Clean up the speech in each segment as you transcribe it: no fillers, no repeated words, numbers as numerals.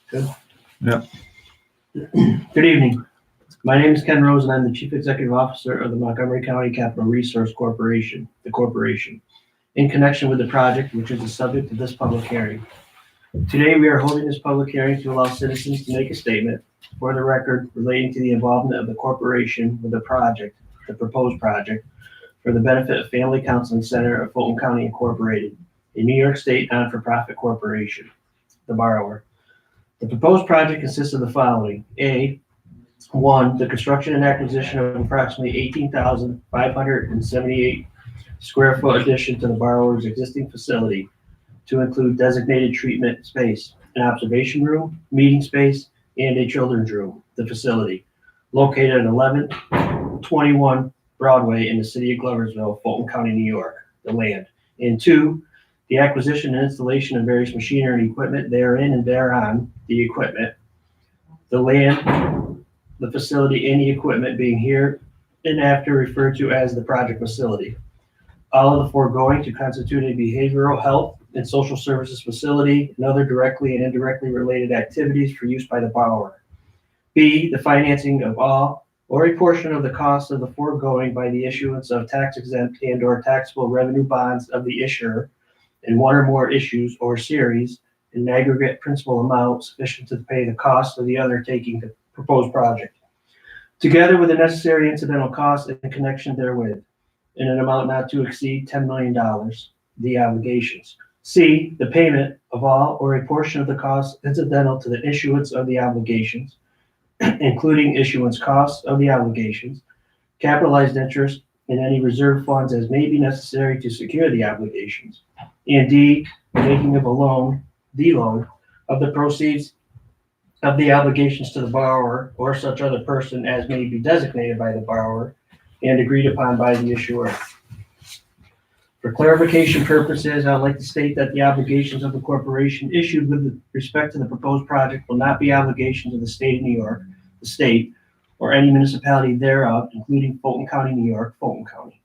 Good. Yeah. Good evening. My name is Ken Rose and I'm the Chief Executive Officer of the Montgomery County Capital Resource Corporation, the corporation, in connection with the project which is the subject of this public hearing. Today, we are holding this public hearing to allow citizens to make a statement for the record relating to the involvement of the corporation with the project, the proposed project, for the benefit of Family Counseling Center of Fulton County Incorporated, a New York State non-for-profit corporation, the borrower. The proposed project consists of the following. A, 1, the construction and acquisition of approximately 18,578 square foot addition to the borrower's existing facility to include designated treatment space, an observation room, meeting space, and a children's room, the facility, located at 1121 Broadway in the city of Gloversville, Fulton County, New York, the land. And 2, the acquisition and installation of various machinery and equipment therein and thereon, the equipment, the land, the facility, and the equipment being here and after referred to as the project facility. All of the foregoing to constitute a behavioral health and social services facility and other directly and indirectly related activities for use by the borrower. B, the financing of all or a portion of the cost of the foregoing by the issuance of tax-exempt and or taxable revenue bonds of the issuer in one or more issues or series in aggregate principal amount sufficient to pay the cost of the undertaking the proposed project, together with the necessary incidental costs in connection therewith, in an amount not to exceed $10 million, the obligations. C, the payment of all or a portion of the costs incidental to the issuance of the obligations, including issuance costs of the obligations, capitalized interest, and any reserve funds as may be necessary to secure the obligations. And D, the making of a loan, the loan, of the proceeds of the obligations to the borrower or such other person as may be designated by the borrower and agreed upon by the issuer. For clarification purposes, I'd like to state that the obligations of the corporation issued with respect to the proposed project will not be obligations of the state of New York, the state, or any municipality thereof, including Fulton County, New York, Fulton County.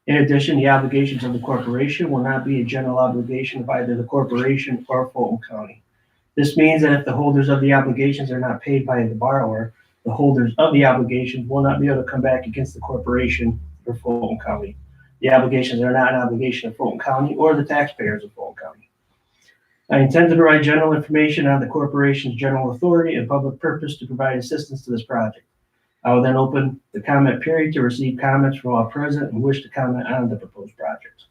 In addition, the obligations of the corporation will not be a general obligation of either the corporation or Fulton County. This means that if the holders of the obligations are not paid by the borrower, the holders of the obligations will not be able to come back against the corporation or Fulton County. The obligations are not an obligation of Fulton County or the taxpayers of Fulton County. I intend to provide general information on the corporation's general authority and public purpose to provide assistance to this project. I will then open the comment period to receive comments from all present who wish to comment on the proposed project.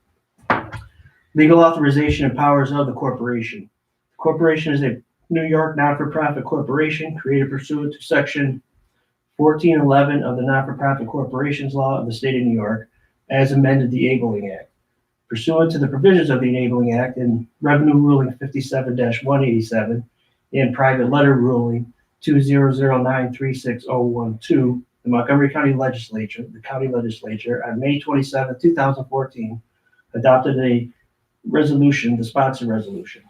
Legal authorization and powers of the corporation. The corporation is a New York non-for-profit corporation created pursuant to Section 1411 of the Non-for-Profit Corporations Law of the State of New York, as amended the Enabling Act. Pursuant to the provisions of the Enabling Act and Revenue Ruling 57-187 and Private Letter Ruling 2009-36012, the Montgomery County Legislature, the county legislature, on May 27, 2014, adopted a resolution, the sponsor resolution.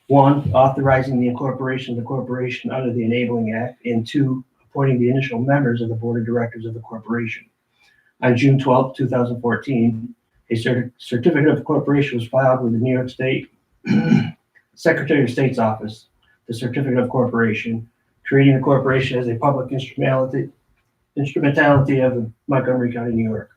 1, authorizing the incorporation of the corporation under the Enabling Act, and 2, appointing the initial members of the board of directors of the corporation. On June 12, 2014, a certificate of incorporation was filed with the New York State Secretary of State's office, the certificate of incorporation, creating the corporation as a public instrumentality of the Montgomery County, New York.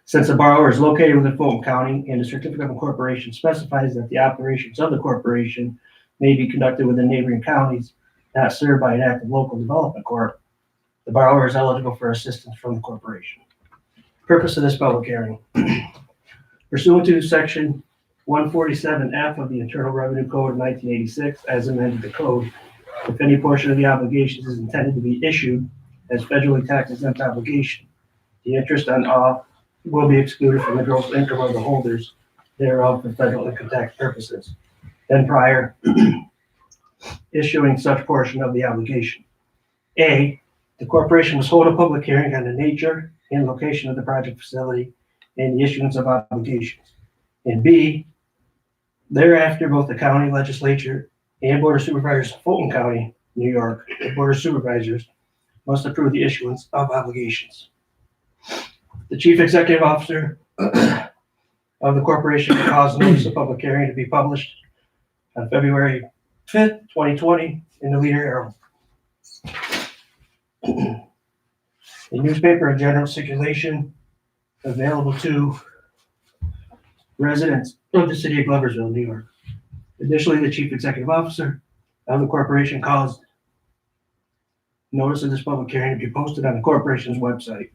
Since the borrower is located within Fulton County and the certificate of incorporation specifies that the operations of the corporation may be conducted within neighboring counties not served by an active local development corp, the borrower is eligible for assistance from the corporation. Purpose of this public hearing. Pursuant to Section 147F of the Internal Revenue Code of 1986, as amended the code, if any portion of the obligations is intended to be issued as federally tax-exempt obligation, the interest on all will be excluded from the gross income of the holders thereof for federal income tax purposes, then prior issuing such portion of the obligation. A, the corporation must hold a public hearing on the nature and location of the project facility and the issuance of obligations. And B, thereafter, both the county legislature and Board of Supervisors of Fulton County, New York, the Board of Supervisors must approve the issuance of obligations. The Chief Executive Officer of the corporation to cause notice of public hearing to be published on February 5th, 2020 in the Leader Herald. A newspaper in general circulation available to residents of the city of Gloversville, New York. Additionally, the chief executive officer of the corporation caused notice of this public hearing to be posted on the corporation's website.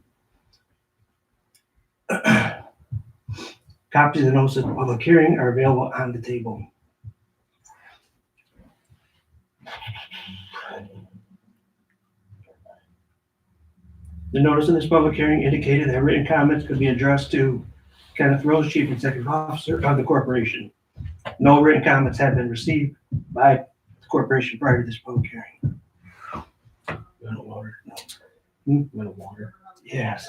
Copies of the notice of the public hearing are available on the table. The notice of this public hearing indicated that written comments could be addressed to Kenneth Rose, Chief Executive Officer of the corporation. No written comments have been received by the corporation prior to this public hearing. Mineral water. Hmm? Mineral water. Yes.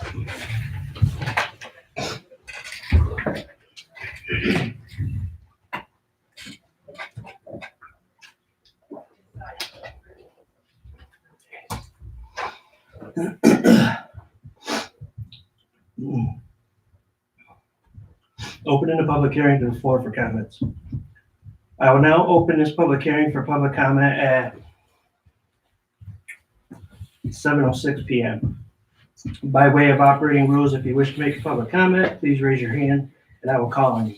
Opening the public hearing to the floor for comments. I will now open this public hearing for public comment at 7:06 p.m. By way of operating rules, if you wish to make a public comment, please raise your hand and I will call on you.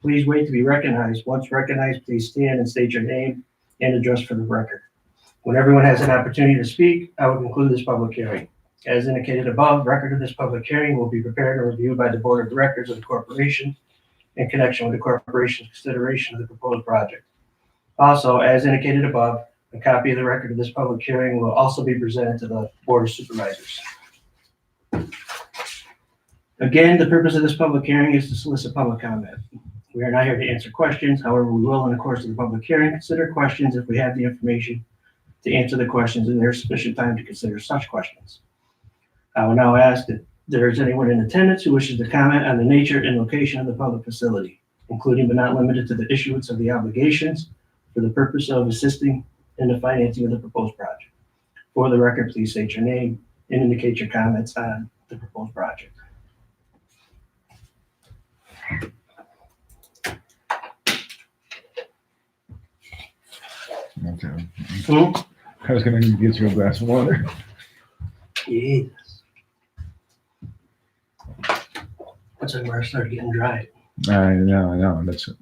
Please wait to be recognized. Once recognized, please stand and state your name and address for the record. When everyone has an opportunity to speak, I will conclude this public hearing. As indicated above, record of this public hearing will be prepared and reviewed by the board of directors of the corporation in connection with the corporation's consideration of the proposed project. Also, as indicated above, a copy of the record of this public hearing will also be presented to the board of supervisors. Again, the purpose of this public hearing is to solicit public comment. We are not here to answer questions. However, we will, in the course of the public hearing, consider questions if we have the information to answer the questions and there is sufficient time to consider such questions. I will now ask if there is anyone in attendance who wishes to comment on the nature and location of the public facility, including but not limited to the issuance of the obligations for the purpose of assisting in the financing of the proposed project. For the record, please state your name and indicate your comments on the proposed project. Okay. Hmm? I was gonna get you a glass of water. Yes. That's like where I started getting dry. I know. That's it.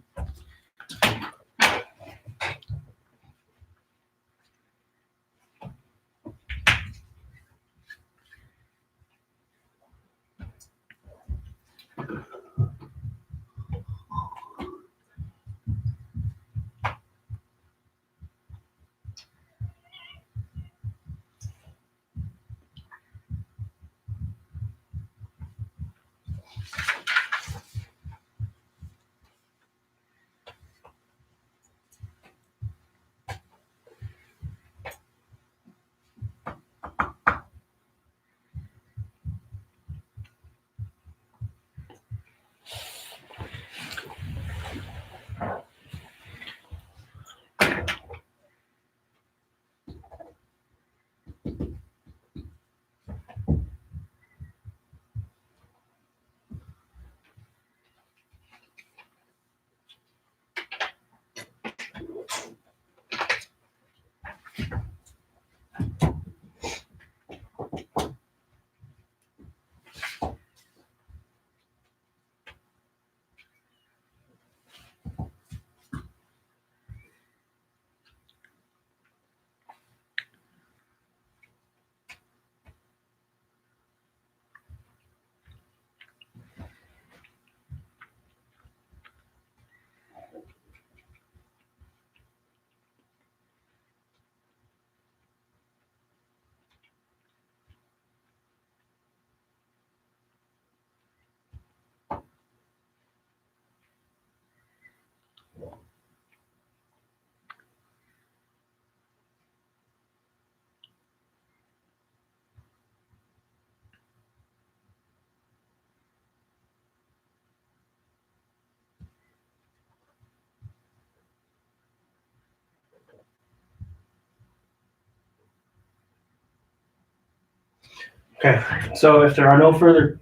Okay, so if there are no further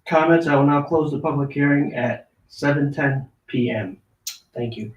comments, I will now close the public hearing at 7:10 p.m. Thank you.